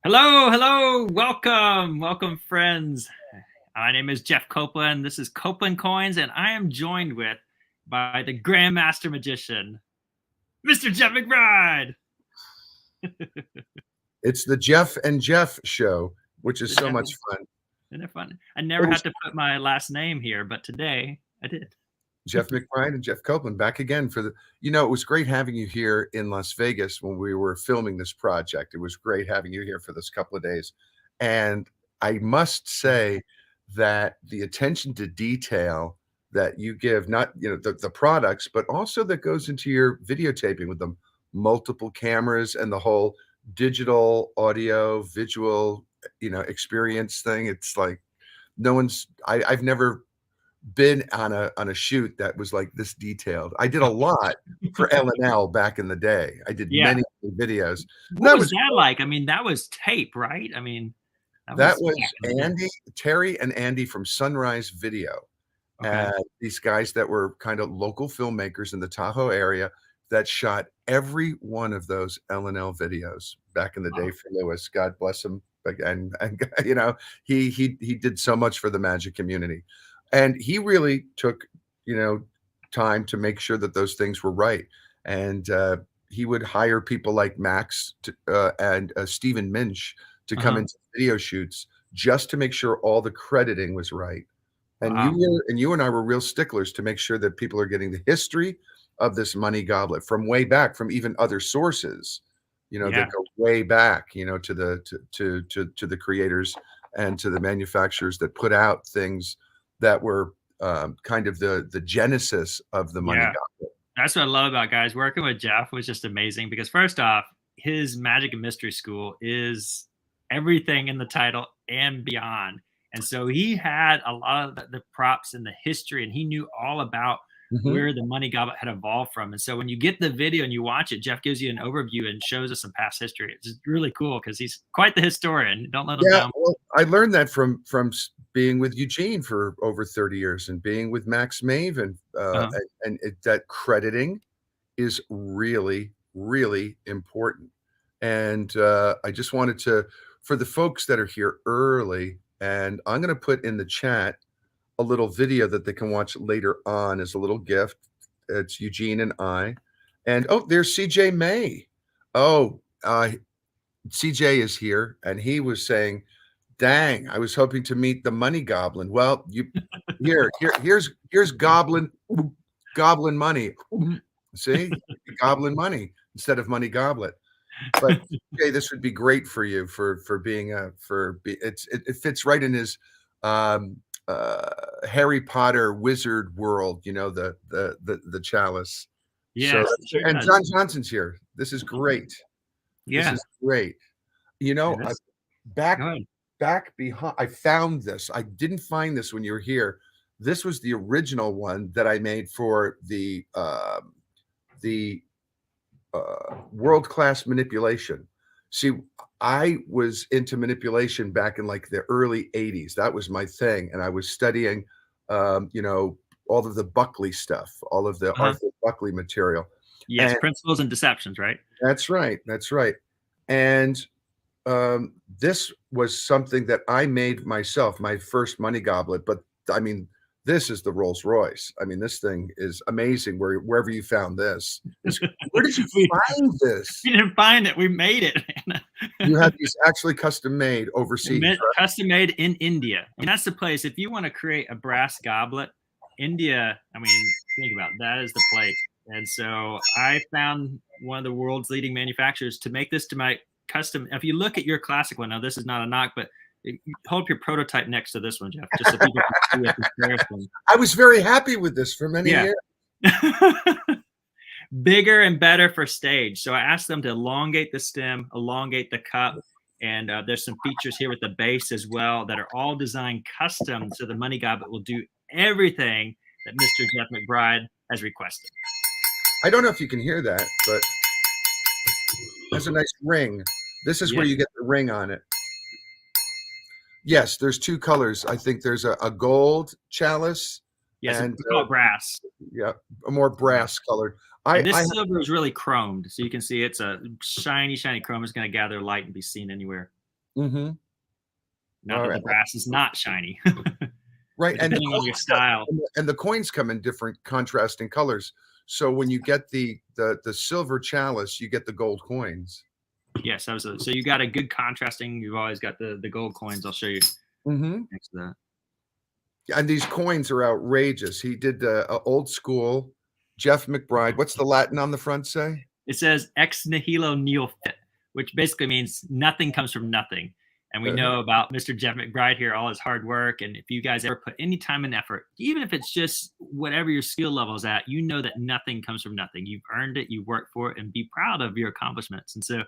Hello, hello, welcome, friends. My name is Jeff Copeland. This is Copeland Coins, and I am joined with by the Grandmaster Magician, Mr. Jeff McBride. It's the Jeff and Jeff show, which is The so Jeff much and- fun. Isn't it fun? I never had to put my last name here, but today I did. Jeff McBride and Jeff Copeland back again for it was great having you here in Las Vegas when we were filming this project. It was great having you here for this couple of days. And I must say that the attention to detail that you give, not, the products, but also that goes into your videotaping with the multiple cameras and the whole digital audio visual, experience thing. It's like I've never been on a shoot that was like this detailed. I did a lot for L&L back in the day. I did many videos. What was that like? I mean, that was tape, right? I mean, that was Terry and Andy from Sunrise Video. Okay. These guys that were kind of local filmmakers in the Tahoe area that shot every one of those L&L videos back in the day for Lewis. God bless him. And he did so much for the magic community. And he really took, time to make sure that those things were right. And he would hire people like Max and Stephen Minch to come into video shoots just to make sure all the crediting was right. And you and I were real sticklers to make sure that people are getting the history of this money goblet from way back, from even other sources, that go way back, to the creators and to the manufacturers that put out things that were kind of the genesis of the money goblet. That's what I love about guys. Working with Jeff was just amazing because first off, his Magic and Mystery School is everything in the title and beyond. And so he had a lot of the props and the history, and he knew all about where the money goblet had evolved from. And so when you get the video and you watch it, Jeff gives you an overview and shows us some past history. It's just really cool because he's quite the historian. Don't let him down. Well, I learned that from being with Eugene for over 30 years and being with Max Maven. That crediting is really, really important. And I just wanted to, for the folks that are here early, and I'm going to put in the chat a little video that they can watch later on as a little gift. It's Eugene and I. And there's CJ May. CJ is here, and he was saying, dang, I was hoping to meet the money goblin. Well, here's goblin money. See, goblin money instead of money goblet. But CJ, this would be great for you for being it fits right in his Harry Potter wizard world, the chalice. Yeah. So, and John Johnson's here. This is great. Yeah. This is great. Back behind, I found this. I didn't find this when you were here. This was the original one that I made for the world-class manipulation. See, I was into manipulation back in like the early 80s. That was my thing. And I was studying, all of the Buckley stuff, all of the Arthur Buckley material. Yes, and principles and deceptions, right? That's right. That's right. And this was something that I made myself, my first money goblet. But I mean, this is the Rolls Royce. I mean, this thing is amazing. Wherever you found this, where did you find this? We didn't find it. We made it. You have these actually custom made overseas. Custom made in India. And that's the place. If you want to create a brass goblet, India, I mean, think about it, that is the place. And so I found one of the world's leading manufacturers to make this to my custom. If you look at your classic one, now this is not a knock, but hold up your prototype next to this one, Jeff, just so people can see a comparison. I was very happy with this for many years. Bigger and better for stage. So I asked them to elongate the stem, elongate the cup, and there's some features here with the base as well that are all designed custom, so the money goblet will do everything that Mr. Jeff McBride has requested. I don't know if you can hear that, but there's a nice ring. This is where you get the ring on it. Yes, there's two colors. I think there's a gold chalice. Yes, and, it's called brass. Yeah, a more brass colored. This silver is really chromed, so you can see it's a shiny, shiny chrome. It's going to gather light and be seen anywhere. Mm-hmm. Not All that right. the brass is not shiny, Right, but and the depending on your coins come style. and the coins come in different contrasting colors. So when you get the silver chalice, you get the gold coins. Yes, absolutely. So you got a good contrasting. You've always got the gold coins. I'll show you Mhm. next to that. And these coins are outrageous. He did, old school Jeff McBride. What's the Latin on the front say? It says ex nihilo nihil fit, which basically means nothing comes from nothing. And we Uh-huh. know about Mr. Jeff McBride here, all his hard work. And if you guys ever put any time and effort, even if it's just whatever your skill level is at, you know that nothing comes from nothing. You've earned it, you worked for it, and be proud of your accomplishments. And so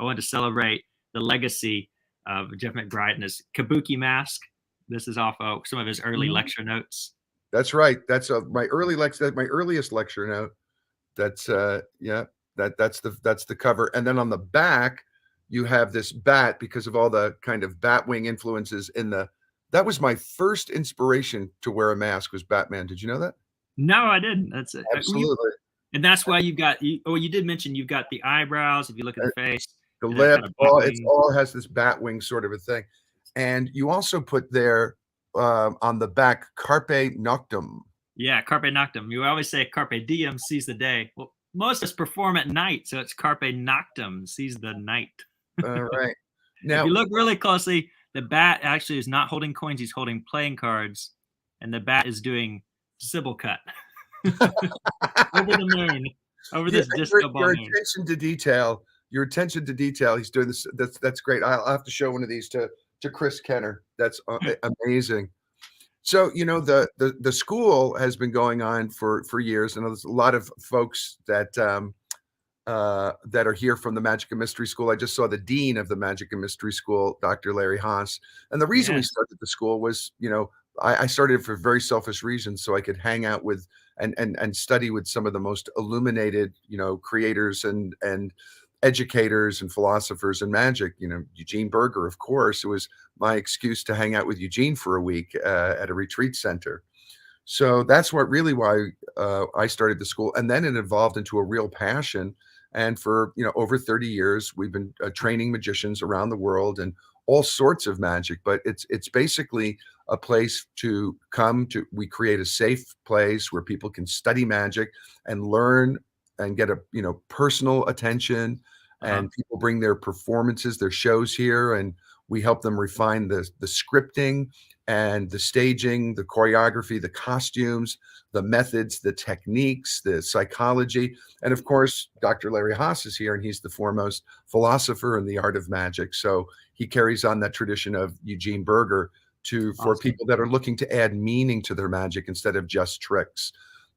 I wanted to celebrate the legacy of Jeff McBride and his kabuki mask. This is off of some of his early Mhm. lecture notes. That's right. That's, my earliest lecture note. That's, yeah, that's the cover, and then on the back, you have this bat because of all the kind of bat wing influences in the that was my first inspiration to wear a mask was Batman. Did you know that? No, I didn't. That's it. Absolutely. And that's why you've got oh, you did mention you've got the eyebrows. If you look at Uh, the face, the and that lip, kind of bat all it's wing. all has this bat wing sort of a thing, and you also put there, on the back, "Carpe Noctem." Yeah, carpe noctem. You always say carpe diem, seize the day. Well, most of us perform at night, so it's carpe noctem, seize the night. Alright. If you Now look really closely, the bat actually is not holding coins; he's holding playing cards, and the bat is doing Sybil cut over the moon, over yeah, this your disco ball your moon. attention to detail, he's doing this that's great. I'll have to show one of these to Chris Kenner. That's, amazing. So, the school has been going on for years, and there's a lot of folks that are here from the Magic and Mystery School. I just saw the dean of the Magic and Mystery School, Dr. Larry Haas. And the reason we Yeah, started the school was, I started it for very selfish reasons, so I could hang out with and study with some of the most illuminated, creators and educators and philosophers in magic. Eugene Berger, of course. It was my excuse to hang out with Eugene for a week at a retreat center. So that's why I started the school, and then it evolved into a real passion. And for over 30 years, we've been training magicians around the world and all sorts of magic. But it's basically a place to come to. We create a safe place where people can study magic and learn and get a personal attention. uh-huh. And people bring their performances, their shows here, and we help them refine the scripting and the staging, the choreography, the costumes, the methods, the techniques, the psychology. And of course, Dr. Larry Haas is here, and he's the foremost philosopher in the art of magic. So he carries on that tradition of Eugene Berger for Awesome. people that are looking to add meaning to their magic instead of just tricks.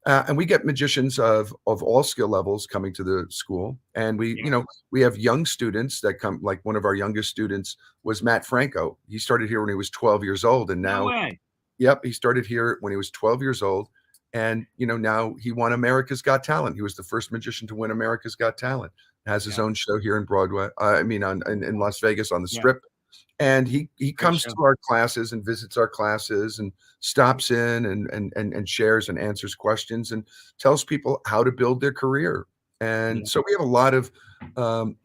And we get magicians of all skill levels coming to the school, and Yeah. we have young students that come. Like one of our youngest students was Matt Franco. He started here when he was 12 years old, and No now, way. yep, he started here when he was 12 years old, and now he won America's Got Talent. He was the first magician to win America's Got Talent. Has his Yeah. own show here in Broadway. I mean, in Las Vegas on the Yeah. Strip, and he Great comes show. to our classes and visits our classes and stops in and shares and answers questions and tells people how to build their career. And Yeah. so we have a lot of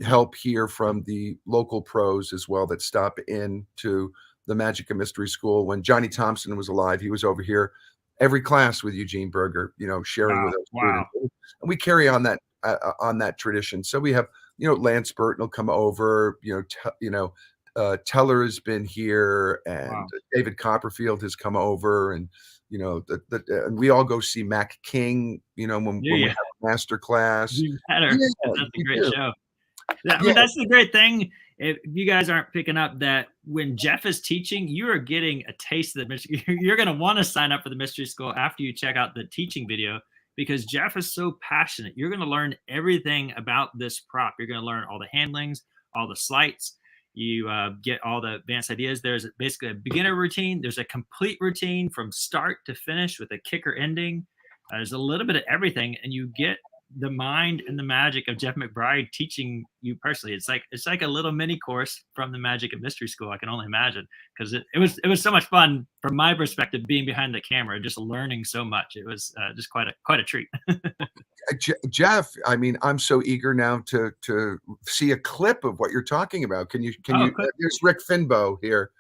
help here from the local pros as well that stop in to the Magic and Mystery School. When Johnny Thompson was alive, he was over here every class with Eugene Berger, sharing Wow. with our Wow. students. And we carry on that tradition. So we have Lance Burton will come over, Teller has been here, and Wow. David Copperfield has come over, and and we all go see Mac King, Yeah. when we Yeah. have a master class. Even better. Yeah, That's a we great do. show. Yeah, I Yeah, mean, that's the great thing. If you guys aren't picking up that when Jeff is teaching, you are getting a taste of the mystery. You're going to want to sign up for the mystery school after you check out the teaching video because Jeff is so passionate. You're going to learn everything about this prop. You're going to learn all the handlings, all the sleights. You get all the advanced ideas. There's basically a beginner routine. There's a complete routine from start to finish with a kicker ending. There's a little bit of everything, and you get the mind and the magic of Jeff McBride teaching you personally. It's like a little mini course from the magic of mystery school. I can only imagine, because it was so much fun from my perspective being behind the camera, just learning so much. It was just quite a treat. Jeff, I mean, I'm so eager now to see a clip of what you're talking about. Can Oh, you? cool. There's Rick Finbow here.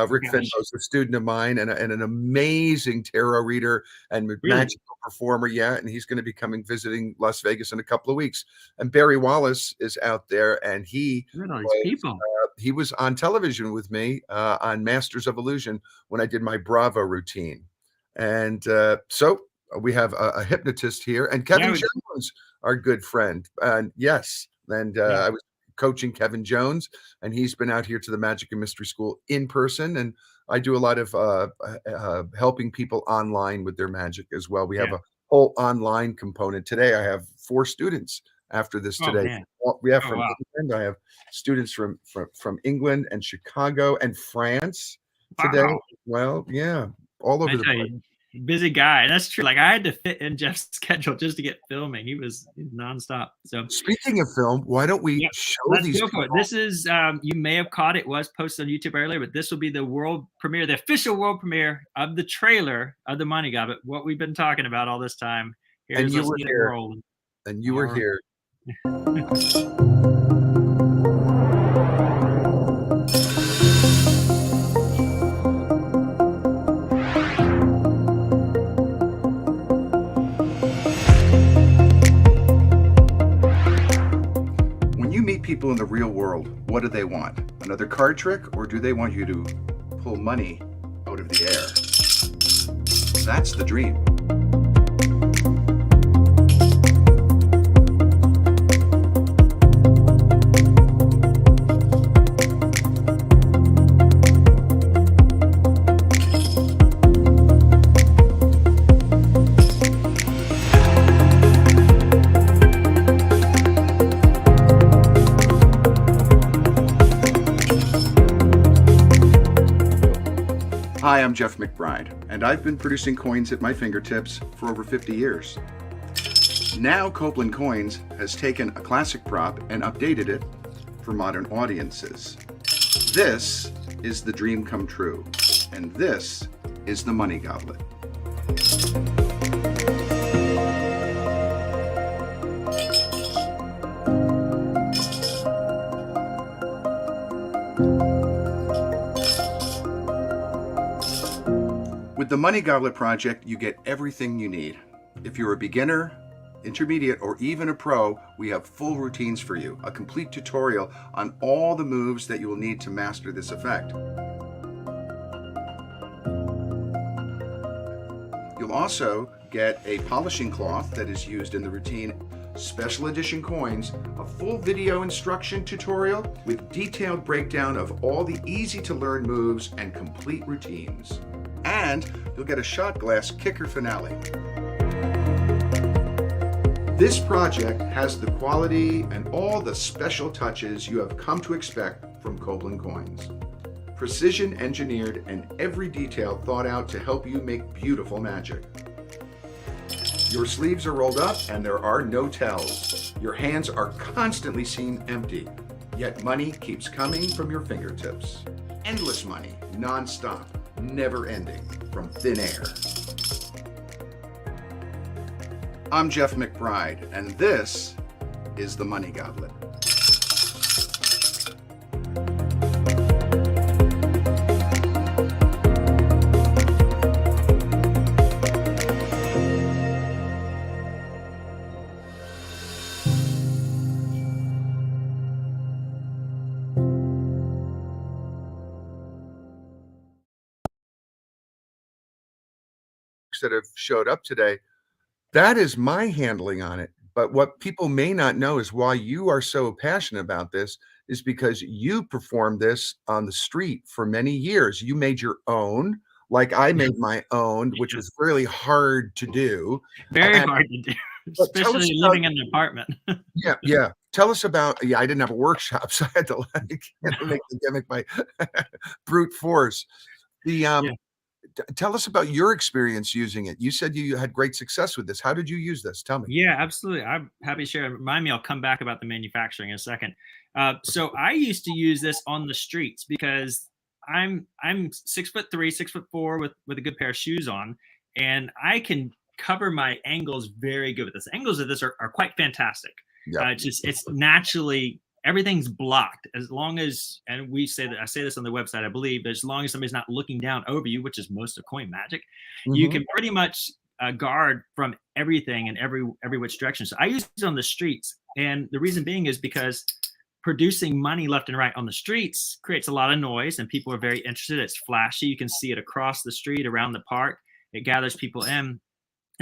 Rick Gosh, Finbow is a student of mine and an amazing tarot reader and really? magical performer. Yeah, and he's going to be coming visiting Las Vegas in a couple of weeks. And Barry Wallace is out there, and Look at all these people. he was on television with me on Masters of Illusion when I did my Bravo routine. And so we have a hypnotist here, and Yeah, Kevin Jones, our good friend. And yes, and yeah, I was coaching Kevin Jones, and he's been out here to the Magic and Mystery School in person. And I do a lot of helping people online with their magic as well. We have yeah. a whole online component. Today, I have 4 students after this Oh today. man. We have Oh from wow. England. I have students from England and Chicago and France today. Wow. Well, yeah, all over I the tell place. you, busy guy. That's true. Like I had to fit in Jeff's schedule just to get filming. He was nonstop. So Speaking of film, why don't we yeah, show let's these go for it. people? This is you may have caught it, was posted on YouTube earlier, but this will be the world premiere, the official world premiere of the trailer of the Money Goblet, what we've been talking about all this time. And Here's you let's were get it here, rolling. and you were All right. here. When you meet people in the real world, what do they want? Another card trick, or do they want you to pull money out of the air? That's the dream. Hi, I'm Jeff McBride, and I've been producing coins at my fingertips for over 50 years. Now Copeland Coins has taken a classic prop and updated it for modern audiences. This is the dream come true, and this is the Money Goblet. With the Money Goblet project, you get everything you need. If you're a beginner, intermediate, or even a pro, we have full routines for you, a complete tutorial on all the moves that you will need to master this effect. You'll also get a polishing cloth that is used in the routine, special edition coins, a full video instruction tutorial with detailed breakdown of all the easy to learn moves and complete routines. And you'll get a shot glass kicker finale. This project has the quality and all the special touches you have come to expect from Copeland Coins. Precision engineered and every detail thought out to help you make beautiful magic. Your sleeves are rolled up and there are no tells. Your hands are constantly seen empty, yet money keeps coming from your fingertips. Endless money, non-stop, never ending, from thin air. I'm Jeff McBride, and this is the Money Goblet. That have showed up today, that is my handling on it. But what people may not know is why you are so passionate about this is because you performed this on the street for many years. You made your own, like I made my own, which was really hard to do. Very And hard to do, but tell us especially about, living in an apartment. yeah. Tell us about, yeah, I didn't have a workshop, so I had to like make the gimmick by brute force. The Yeah. Tell us about your experience using it. You said you had great success with this. How did you use this? Tell me. Yeah, absolutely. I'm happy to share. Remind me, I'll come back about the manufacturing in a second. So I used to use this on the streets because I'm 6'3", 6'4", with a good pair of shoes on, and I can cover my angles very good with this. The angles of this are quite fantastic. Yeah. It's naturally everything's blocked as long as, and we say that I say this on the website, I believe, as long as somebody's not looking down over you, which is most of coin magic, you can pretty much guard from everything in every which direction. So I use it on the streets, and the reason being is because producing money left and right on the streets creates a lot of noise, and people are very interested. It's flashy. You can see it across the street, around the park. It gathers people in.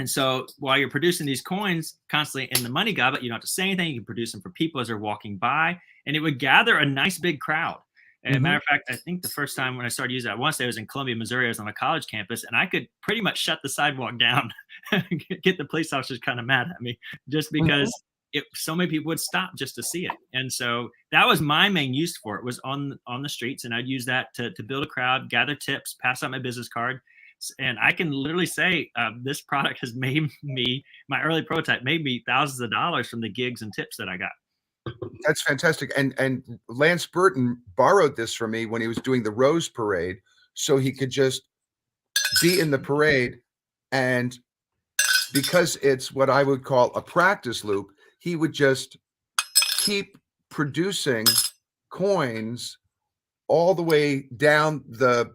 And so while you're producing these coins constantly in the money goblet, you don't have to say anything. You can produce them for people as they're walking by, and it would gather a nice big crowd. And matter of fact, I think the first time when I started using it, I want to say it was in Columbia, Missouri. I was on a college campus, and I could pretty much shut the sidewalk down, get the police officers kind of mad at me, just because so many people would stop just to see it. And so that was my main use for it, was on the streets, and I'd use that to build a crowd, gather tips, pass out my business card. And I can literally say this product has made me, my early prototype made me thousands of dollars from the gigs and tips that I got. That's fantastic. And Lance Burton borrowed this from me when he was doing the Rose Parade, so he could just be in the parade. And because it's what I would call a practice loop, he would just keep producing coins all the way down the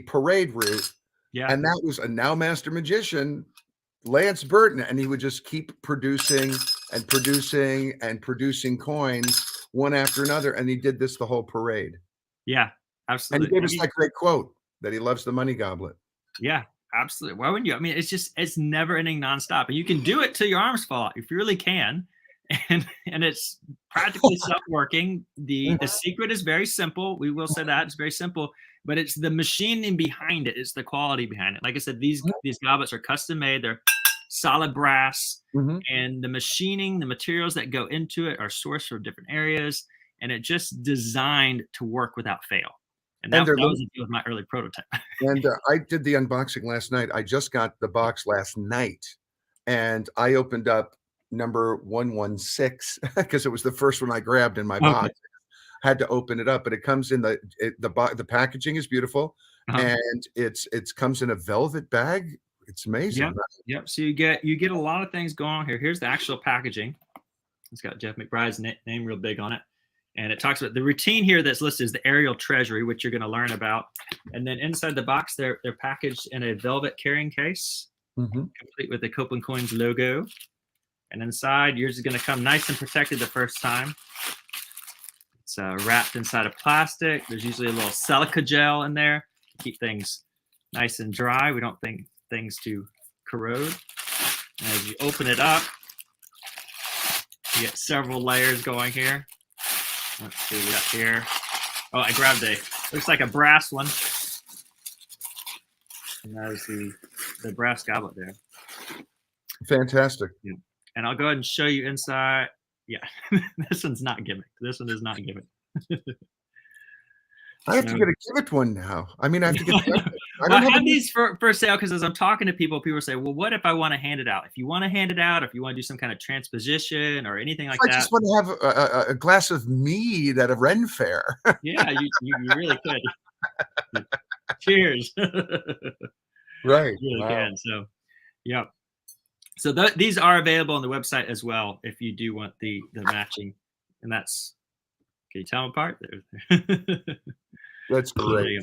parade route. Yeah. And that was a now master magician, Lance Burton, and he would just keep producing and producing and producing coins one after another. And he did this the whole parade. Yeah, And absolutely. he gave us that great quote that he loves the money goblet. Yeah, absolutely. Why wouldn't you? I mean, it's never ending nonstop. And you can do it till your arms fall out if you really can. And it's practically self-working. The secret is very simple. We will say that it's very simple, but it's the machining behind it. It's the quality behind it. Like I said, these goblets are custom made. They're solid brass, and the machining, the materials that go into it are sourced from different areas, and it just designed to work without fail. And that was my early prototype. And I did the unboxing last night. I just got the box last night, and I opened up number 116 because it was the first one I grabbed in my box. Had to open it up, but it comes in the packaging is beautiful, and it comes in a velvet bag. It's amazing. Yep. Right? Yep. So you get a lot of things going on here. Here's the actual packaging. It's got Jeff McBride's name real big on it. And it talks about the routine here that's listed is the aerial treasury, which you're going to learn about. And then inside the box, they're packaged in a velvet carrying case, complete with the Copeland Coins logo. And inside, yours is going to come nice and protected the first time. It's wrapped inside of plastic. There's usually a little silica gel in there to keep things nice and dry. We don't think things to corrode. And as you open it up, you get several layers going here. Let's see what we got here. Oh, I grabbed looks like a brass one. And that is the brass goblet there. Fantastic. Yeah. And I'll go ahead and show you inside. Yeah, this one's not gimmick. This one is not gimmick. I have to get a gimmick one now. I mean, I have to get. I have these for sale because as I'm talking to people say, "Well, what if I want to hand it out? If you want to hand it out, if you want to do some kind of transposition or anything like that." I just want to have a glass of mead at a Ren fair. Yeah, you really could. Cheers. Right. You really can. So, yeah. So these are available on the website as well if you do want the matching, and that's. Can you tell them apart? That's great.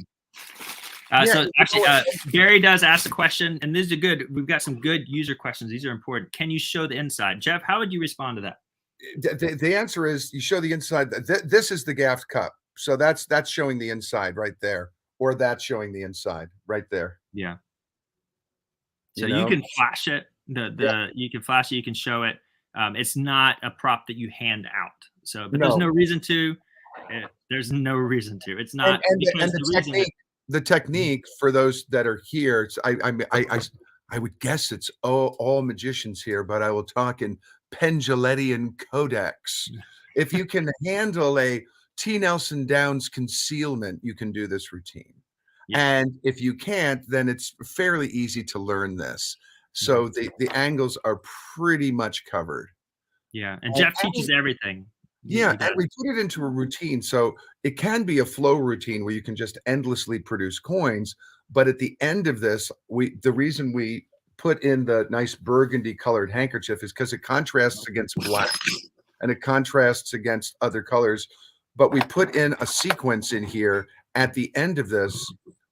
So actually, Gary does ask a question, and these are good. We've got some good user questions. These are important. Can you show the inside? Jeff, how would you respond to that? The answer is you show the inside. This is the gaffed cup. So that's showing the inside right there, or that's showing the inside right there. Yeah. So you can flash it. You can flash it. You can show it. It's not a prop that you hand out. So, but there's no reason to. There's no reason to. It's not. And the technique for those that are here. I would guess it's all magicians here, but I will talk in Pendulettian codex. If you can handle a T. Nelson Downs concealment, you can do this routine. Yeah. And if you can't, then it's fairly easy to learn this. So the angles are pretty much covered. Yeah. And Jeff teaches everything. Yeah, He and we does. put it into a routine. So it can be a flow routine where you can just endlessly produce coins. But at the end of this, the reason we put in the nice burgundy colored handkerchief is because it contrasts against black and it contrasts against other colors. But we put in a sequence in here at the end of this.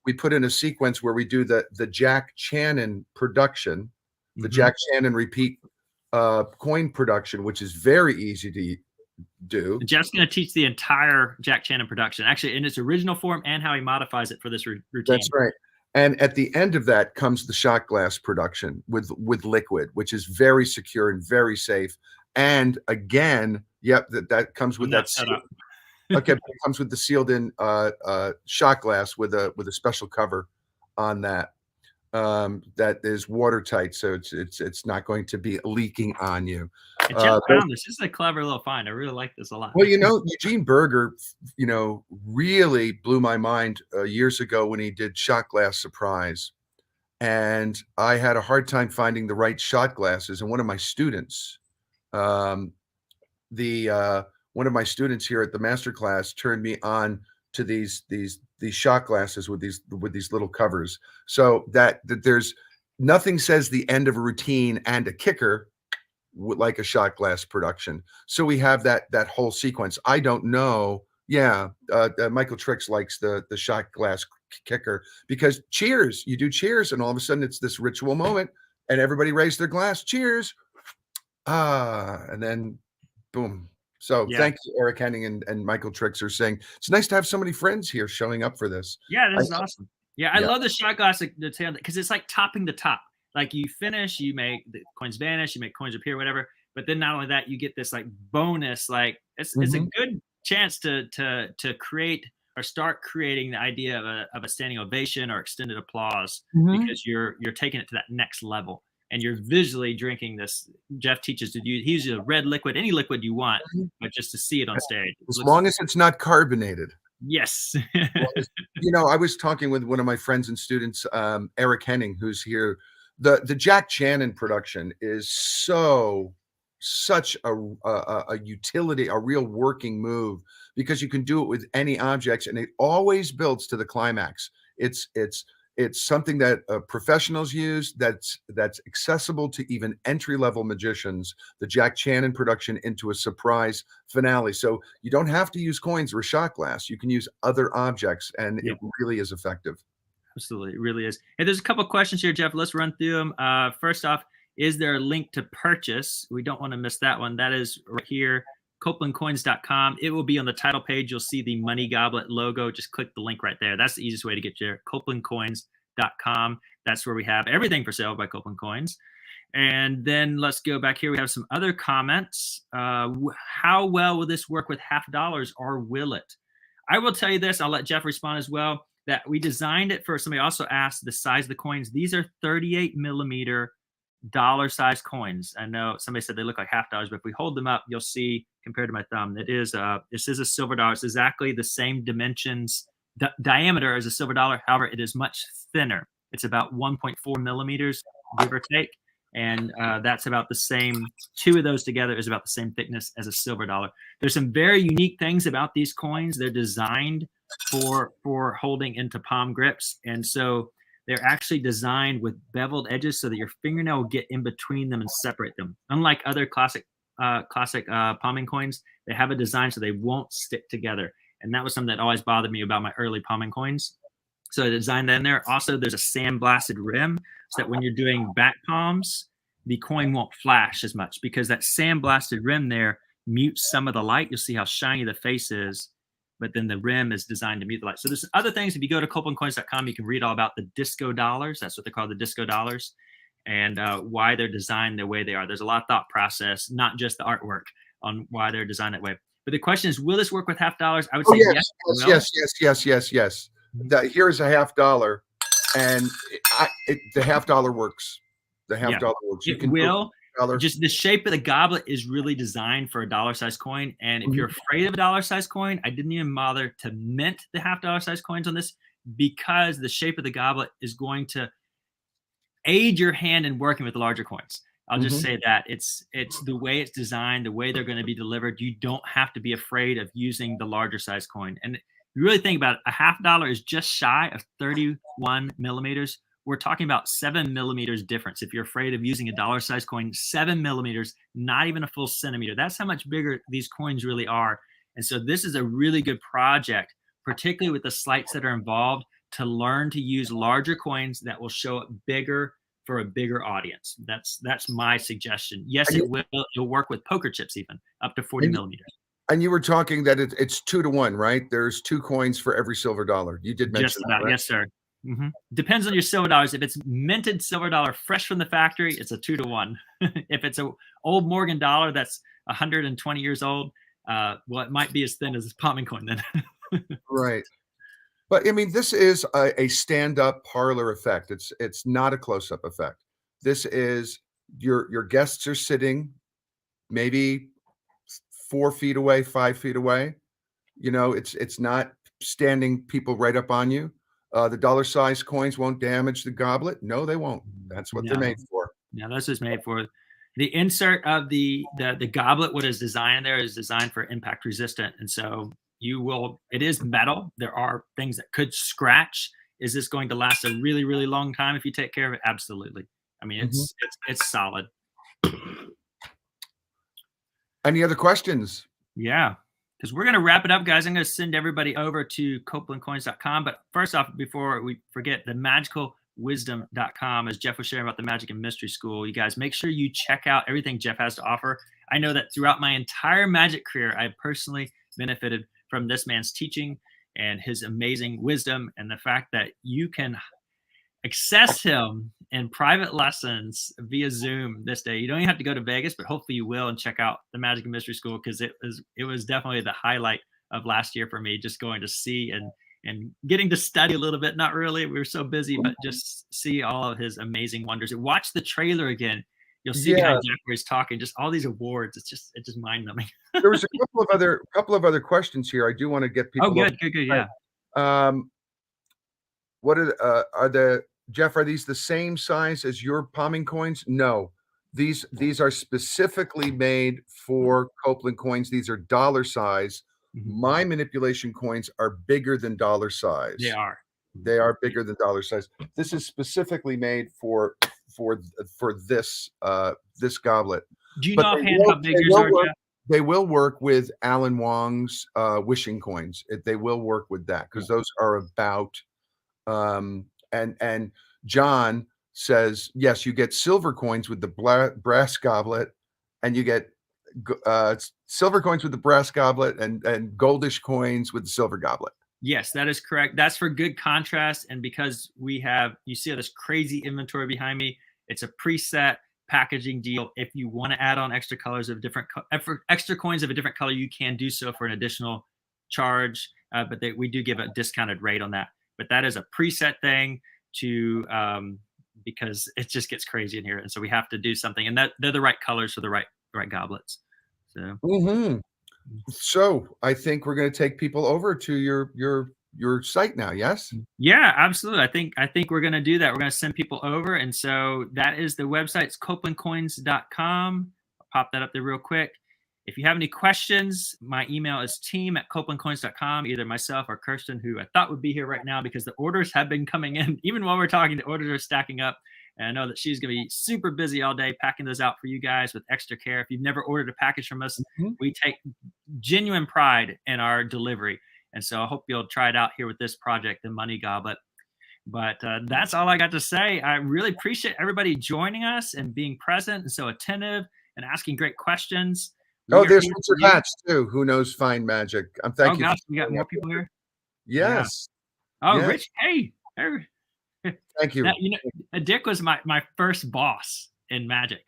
We put in a sequence where we do the Jack Channon production, the Jack Channon repeat coin production, which is very easy to do. Jeff's going to teach the entire Jack Channon production, actually in its original form and how he modifies it for this routine. That's right. And at the end of that comes the shot glass production with liquid, which is very secure and very safe. And again, yep, that comes with that sealed, okay, but it comes with the sealed in shot glass with a special cover on that. That is watertight, so it's not going to be leaking on you. Jeff found this. This is a clever little find. I really like this a lot. Well, Eugene Berger, really blew my mind years ago when he did Shot Glass Surprise, and I had a hard time finding the right shot glasses. And one of my students, one of my students here at the master class, turned me on to these shot glasses with these little covers, so that there's nothing says the end of a routine and a kicker like a shot glass production. So we have that whole sequence. I don't know. Yeah, Michael Trix likes the shot glass kicker because cheers. You do cheers, and all of a sudden it's this ritual moment, and everybody raised their glass. Cheers. And then boom. So thank you, Eric Henning and Michael Trix are saying it's nice to have so many friends here showing up for this. Yeah, this is awesome. Yeah, I love the shot glass because it's like topping the top. Like you finish, you make the coins vanish, you make coins appear, whatever. But then not only that, you get this like bonus. Like it's a good chance to create or start creating the idea of a standing ovation or extended applause because you're taking it to that next level. And you're visually drinking this. Jeff teaches to use. He uses a red liquid, any liquid you want, but just to see it on stage. As long as it's not carbonated. Yes. I was talking with one of my friends and students, Eric Henning, who's here. The Jack Channon production is such a utility, a real working move, because you can do it with any objects, and it always builds to the climax. It's something that professionals use that's accessible to even entry-level magicians, the Jack Channon production into a surprise finale. So you don't have to use coins or shot glass. You can use other objects, and it really is effective. Absolutely. It really is. Hey, there's a couple of questions here, Jeff. Let's run through them. First off, is there a link to purchase? We don't want to miss that one. That is right here, copelandcoins.com. It will be on the title page. You'll see the Money Goblet logo. Just click the link right there. That's the easiest way to get there. copelandcoins.com. That's where we have everything for sale by Copeland Coins. And then let's go back here. We have some other comments. How well will this work with $50, or will it? I will tell you this. I'll let Jeff respond as well. That we designed it for. Somebody also asked the size of the coins. These are 38 millimeter dollar size coins. I know somebody said they look like $50, but if we hold them up, you'll see compared to my thumb, this is a silver dollar. It's exactly the same dimensions, diameter as a silver dollar. However, it is much thinner. It's about 1.4 millimeters, give or take. And that's about the same. Two of those together is about the same thickness as a silver dollar. There's some very unique things about these coins. They're designed for holding into palm grips. And so they're actually designed with beveled edges so that your fingernail will get in between them and separate them. Unlike other classic palming coins, they have a design so they won't stick together. And that was something that always bothered me about my early palming coins. So I designed that in there. Also, there's a sandblasted rim so that when you're doing back palms, the coin won't flash as much because that sandblasted rim there mutes some of the light. You'll see how shiny the face is, but then the rim is designed to mute the light. So there's other things. If you go to copelandcoins.com, you can read all about the disco dollars. That's what they call the disco dollars, and why they're designed the way they are. There's a lot of thought process, not just the artwork, on why they're designed that way. But the question is, will this work with $50? I would say yes. Here's a $50, and the $50 works. The $50 works. It will. Just the shape of the goblet is really designed for a dollar-sized coin. And if you're afraid of a dollar-sized coin, I didn't even bother to mint the $50 size coins on this. because the shape of the goblet is going to aid your hand in working with the larger coins. I'll just say that it's the way it's designed, the way they're going to be delivered. You don't have to be afraid of using the larger size coin. And you really think about it, a $half is just shy of 31 millimeters. We're talking about 7 millimeters difference. If you're afraid of using a dollar size coin, 7 millimeters, not even a full centimeter. That's how much bigger these coins really are. And so this is a really good project, particularly with the sleights that are involved, to learn to use larger coins that will show up bigger for a bigger audience. That's my suggestion. Yes, it will. It'll work with poker chips even up to 40 millimeters. And you were talking that it's 2 to 1, right? There's 2 coins for every silver dollar. You did mention Just about, that, right? yes, sir. Depends on your silver dollars. If it's minted silver dollar fresh from the factory, it's a 2 to 1. If it's a old Morgan dollar that's 120 years old, well, it might be as thin as a palming coin then. Right. But I mean, this is a stand-up parlor effect. It's not a close-up effect. This is your guests are sitting maybe 4 feet away, 5 feet away. You know, it's not standing people right up on you. The dollar size coins won't damage the goblet. No, they won't. That's what they're made for. Yeah, that's just made for. The insert of the goblet, what is designed there, is designed for impact resistant, and so it is metal. There are things that could scratch. Is this going to last a really, really long time if you take care of it? Absolutely. I mean, it's solid. Any other questions? Yeah, because we're going to wrap it up, guys. I'm going to send everybody over to copelandcoins.com. But first off, before we forget, the magicalwisdom.com, as Jeff was sharing about the Magic and Mystery School, you guys make sure you check out everything Jeff has to offer. I know that throughout my entire magic career, I personally benefited from this man's teaching and his amazing wisdom, and the fact that you can access him in private lessons via Zoom this day. You don't even have to go to Vegas, but hopefully you will, and check out the Magic and Mystery School, because it was definitely the highlight of last year for me, just going to see and getting to study a little bit. Not really, we were so busy, but just see all of his amazing wonders. Watch the trailer again. You'll see behind Jeff where he's talking, just all these awards. It's just mind-numbing. There was a couple of other questions here. I do want to get people. Oh, good, yeah. What are Jeff? Are these the same size as your palming coins? No, these are specifically made for Copeland coins. These are dollar size. My manipulation coins are bigger than dollar size. They are bigger than dollar size. This is specifically made for this goblet. Do you know offhand how big yours are, Jeff? They will work with Alan Wong's wishing coins. They will work with that, because those are about and John says, yes, you get silver coins with the brass goblet, and you get silver coins with the brass goblet, and goldish coins with the silver goblet. Yes, that is correct. That's for good contrast. And because you see this crazy inventory behind me, it's a preset packaging deal. If you want to add on extra colors of extra coins of a different color, you can do so for an additional charge. But we do give a discounted rate on that. But that is a preset thing because it just gets crazy in here. And so we have to do something, and they're the right colors for the right goblets. So. So I think we're going to take people over to your site now. Yes. Yeah, absolutely. I think we're going to do that. We're going to send people over. And so that is the website. It's copelandcoins.com. I'll pop that up there real quick. If you have any questions, my email is team@copelandcoins.com. Either myself or Kirsten, who I thought would be here right now, because the orders have been coming in. Even while we're talking, the orders are stacking up. And I know that she's going to be super busy all day packing those out for you guys with extra care. If you've never ordered a package from us, we take genuine pride in our delivery. And so I hope you'll try it out here with this project, the Money Goblet. But that's all I got to say. I really appreciate everybody joining us and being present and so attentive and asking great questions. There's Richard Hatch too, who knows fine magic. Thank you. Gosh, we got more people here. Yes. Yeah. Oh, yes. Rich. Hey. Thank you. Dick was my first boss in magic.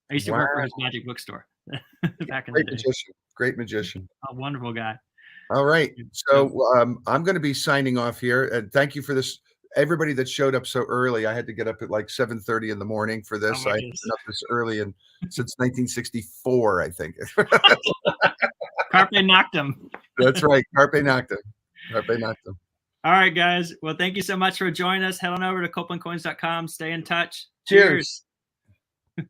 I used to work for his magic bookstore back in the day. Great magician. A wonderful guy. All right. So I'm going to be signing off here. And thank you for this. Everybody that showed up so early. I had to get up at like 7:30 in the morning for this. I've been up this early since 1964, I think. Carpe Noctem. That's right. Carpe Noctem. Carpe Noctem. All right, guys. Well, thank you so much for joining us. Head on over to copelandcoins.com. Stay in touch. Cheers. Cheers.